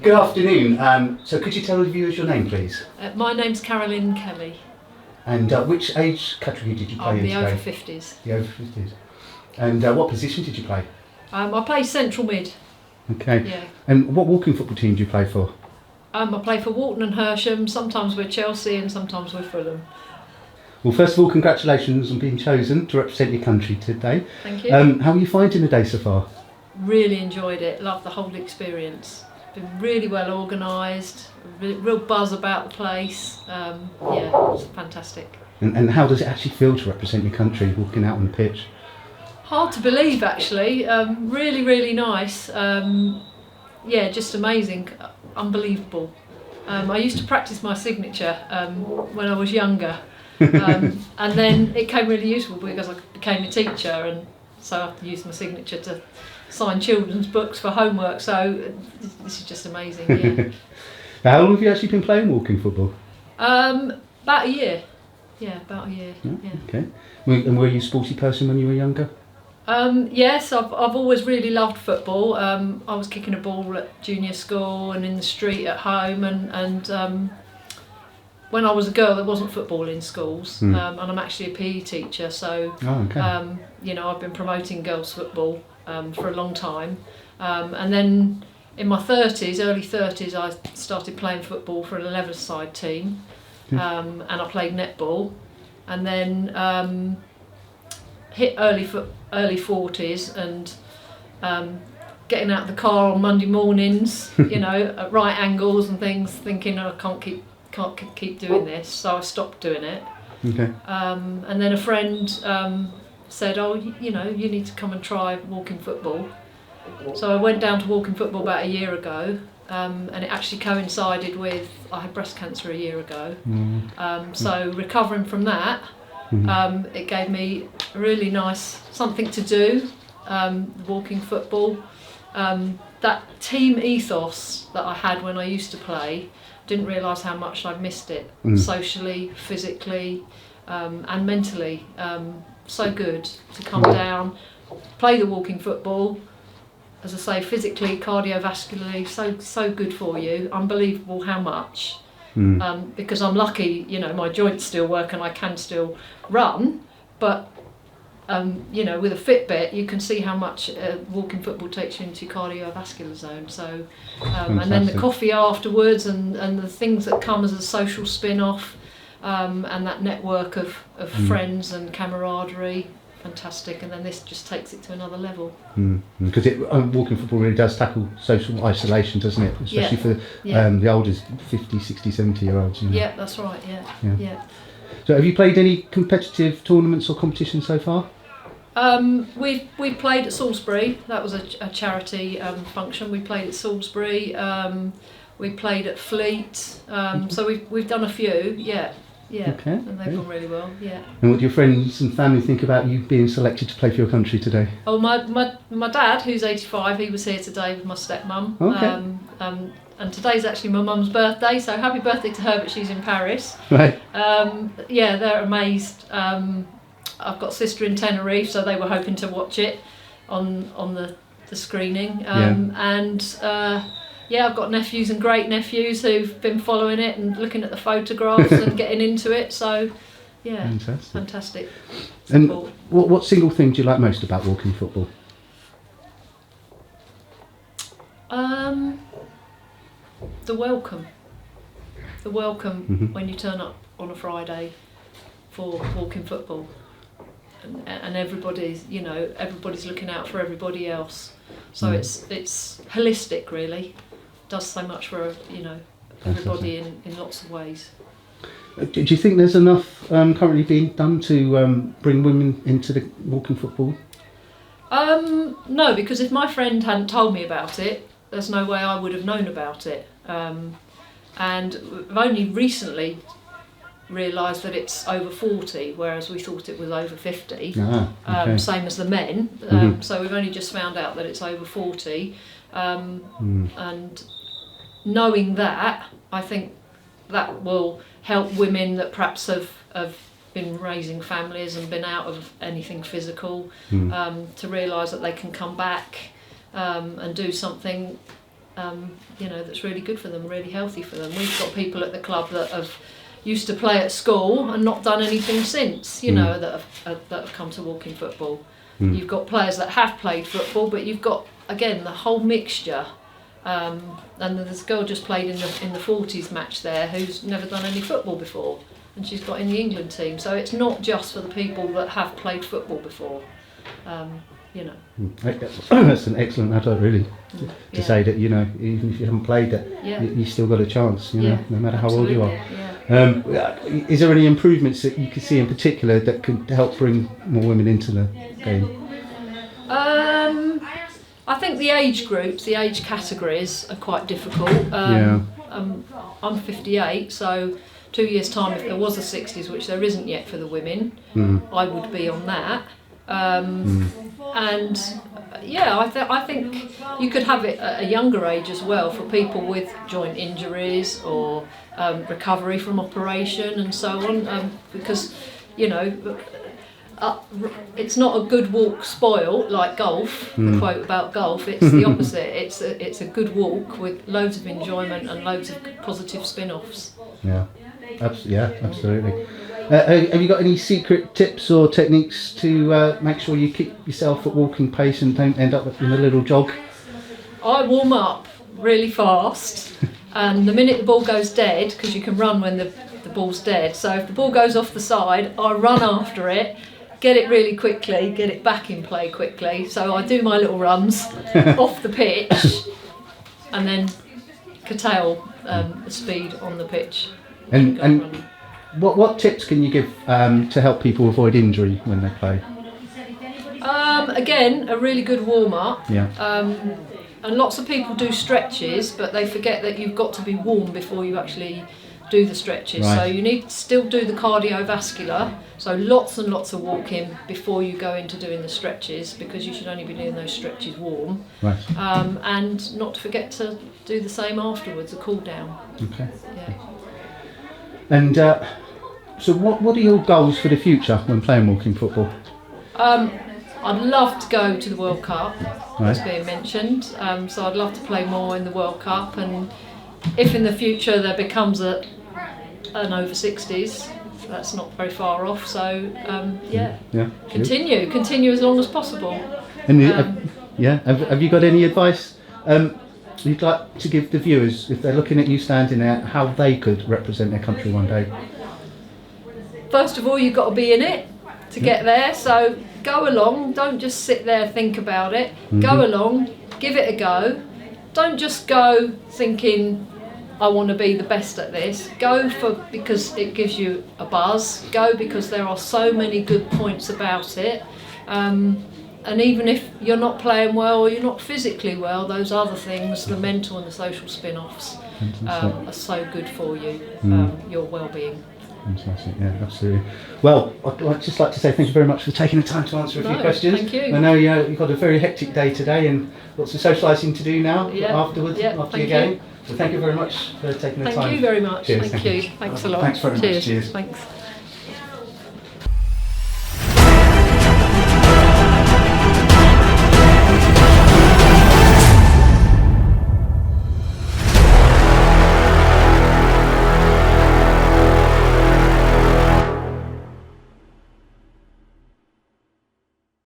Good afternoon. So could you tell the viewers your name, please? My name's Carolyn Kelly. And which age category did you play in the today? over 50s. The over 50s. And what position did you play? I play central mid. Okay. Yeah. And what walking football team do you play for? I play for Walton and Hersham, sometimes with Chelsea and sometimes with Fulham. Well, first of all, congratulations on being chosen to represent your country today. Thank you. How are you finding the day so far? Really enjoyed it, loved the whole experience. Been really well organised, real buzz about the place. Yeah, it's fantastic. And how does it actually feel to represent your country walking out on the pitch? Hard to believe, actually. Really, really nice. Yeah, just amazing, unbelievable. I used to practice my signature when I was younger, and then it came really useful because I became a teacher, and so I used my signature to sign children's books for homework. So this is just amazing. Yeah. How long have you actually been playing walking football? About a year. Yeah, about a year. Yeah. Yeah. Okay. And were you a sporty person when you were younger? Yes, I've always really loved football. I was kicking a ball at junior school and in the street at home, and when I was a girl there wasn't football in schools, and I'm actually a PE teacher, so you know, I've been promoting girls football for a long time, and then in my early 30s I started playing football for an 11-a-side team, and I played netball, and then hit early 40s, and getting out of the car on Monday mornings, you know, at right angles and things, thinking, oh, I can't keep doing this, so I stopped doing it. Okay. And then a friend said, oh, you know, you need to come and try walking football. So I went down to walking football about a year ago, and it actually coincided with, I had breast cancer a year ago. So recovering from that, it gave me a really nice something to do, walking football. That team ethos that I had when I used to play, didn't realise how much I'd missed it, socially, physically, and mentally. So good to come down, play the walking football, as I say, physically, cardiovascularly, so good for you. Unbelievable how much. Because I'm lucky, you know, my joints still work and I can still run, but you know, with a Fitbit you can see how much walking football takes you into your cardiovascular zone. So and then the coffee afterwards, and the things that come as a social spin-off, and that network of friends and camaraderie, fantastic. And then this just takes it to another level. Because walking football really does tackle social isolation, doesn't it? Especially for the older 50, 60, 70-year-olds. You know? Yeah, that's right. Yeah. So have you played any competitive tournaments or competitions so far? We played at Salisbury. That was a charity function. We played at Salisbury. We played at Fleet. So we've done a few. Yeah. Okay. And they've gone really well. Yeah. And what do your friends and family think about you being selected to play for your country today? Oh, my dad, who's 85, he was here today with my stepmum. Okay. And today's actually my mum's birthday, so happy birthday to her, but she's in Paris. Right. Yeah, they're amazed. I've got a sister in Tenerife, so they were hoping to watch it on the screening. And yeah, I've got nephews and great nephews who've been following it and looking at the photographs and getting into it. So, yeah, fantastic. And what single thing do you like most about walking football? The welcome. The welcome when you turn up on a Friday for walking football, and everybody's looking out for everybody else. So it's holistic, really. Does so much for everybody in lots of ways. Do you think there's enough currently being done to bring women into the walking football? No, because if my friend hadn't told me about it, there's no way I would have known about it. And we've only recently realised that it's over 40, whereas we thought it was over 50. Okay. Same as the men. So we've only just found out that it's over 40. And knowing that, I think that will help women that perhaps have been raising families and been out of anything physical, to realise that they can come back and do something that's really good for them, really healthy for them. We've got people at the club that have used to play at school and not done anything since, that have come to walking football. You've got players that have played football, but you've got, again, the whole mixture. And there's a girl just played in the 40s match there who's never done any football before, and she's got in the England team. So it's not just for the people that have played football before. That's an excellent advert, really, to say that even if you haven't played it, you still got a chance. No matter how old you are. Is there any improvements that you could see in particular that could help bring more women into the game? I think the age groups, the age categories are quite difficult. I'm 58, so 2 years' time, if there was a 60s, which there isn't yet for the women, I would be on that. And I think you could have it at a younger age as well for people with joint injuries or recovery from operation and so on, because it's not a good walk spoil like golf. The quote about golf, it's the opposite. It's a good walk with loads of enjoyment and loads of positive spin-offs. Absolutely. Have you got any secret tips or techniques to make sure you keep yourself at walking pace and don't end up in a little jog? I warm up really fast, and the minute the ball goes dead, because you can run when the ball's dead, so if the ball goes off the side, I run after it, get it really quickly, get it back in play quickly. So I do my little runs off the pitch and then curtail the speed on the pitch. And what tips can you give to help people avoid injury when they play? Again, a really good warm-up. Yeah. And lots of people do stretches, but they forget that you've got to be warm before you actually do the stretches. Right. So you need to still do the cardiovascular, so lots and lots of walking before you go into doing the stretches, because you should only be doing those stretches warm. Right. And not to forget to do the same afterwards, a cool down. Okay. Yeah. And so what are your goals for the future when playing walking football? I'd love to go to the World Cup, as Right. being mentioned. So I'd love to play more in the World Cup, and if in the future there becomes an over 60s, that's not very far off. So continue as long as possible. And have you got any advice you'd like to give the viewers if they're looking at you standing there, how they could represent their country one day? First of all, you've got to be in it to get there. So go along. Don't just sit there, think about it. Go along, give it a go. Don't just go thinking, I want to be the best at this. Go because it gives you a buzz. Go because there are so many good points about it. And even if you're not playing well or you're not physically well, those other things, the mental and the social spin-offs, are so good for you, your well-being. Fantastic, yeah, absolutely. Well, I'd just like to say thank you very much for taking the time to answer a few questions. Thank you. I know you've got a very hectic day today and lots of socialising to do now afterwards, after your game. So thank you very much for taking the time. Thank you very much. Cheers, Thank you. Thanks a lot. Thanks very much. Cheers. Thanks.